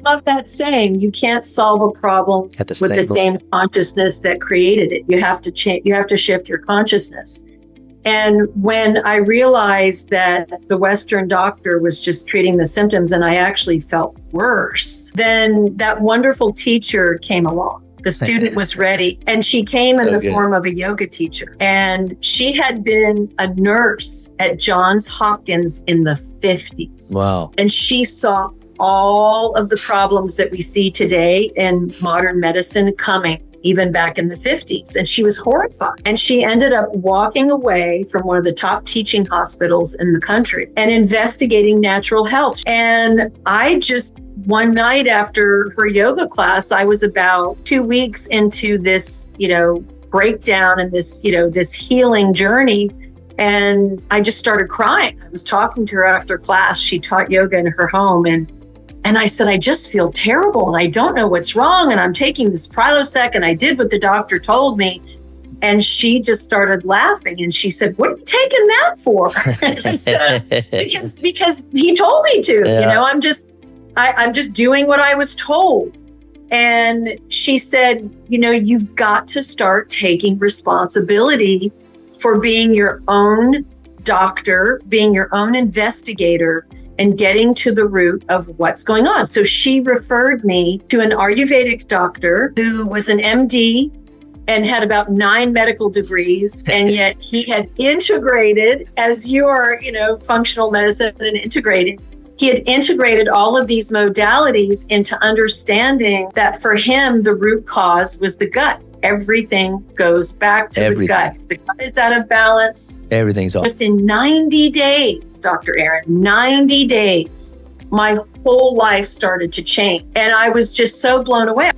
love that saying. You can't solve a problem with the same consciousness that created it. You have to change. You have to shift your consciousness. And when I realized that the Western doctor was just treating the symptoms and I actually felt worse, then that wonderful teacher came along. The student was ready, and she came in the form of a yoga teacher. And she had been a nurse at Johns Hopkins in the 50s. Wow. And she saw all of the problems that we see today in modern medicine coming even back in the 50s. And she was horrified. And she ended up walking away from one of the top teaching hospitals in the country and investigating natural health. And I just, one night after her yoga class, I was about 2 weeks into this, breakdown and this, this healing journey. And I just started crying. I was talking to her after class. She taught yoga in her home. And I said, I just feel terrible and I don't know what's wrong. And I'm taking this Prilosec and I did what the doctor told me. And she just started laughing and she said, what are you taking that for? And I said, because he told me to, I'm just doing what I was told. And she said, you've got to start taking responsibility for being your own doctor, being your own investigator, and getting to the root of what's going on. So she referred me to an Ayurvedic doctor who was an MD and had about 9 medical degrees. And yet he had integrated, as you're, functional medicine and integrated, he had integrated all of these modalities into understanding that for him, the root cause was the gut. Everything goes back to the gut. If the gut is out of balance, everything's off. Just in 90 days, Dr. Aaron, 90 days, my whole life started to change. And I was just so blown away.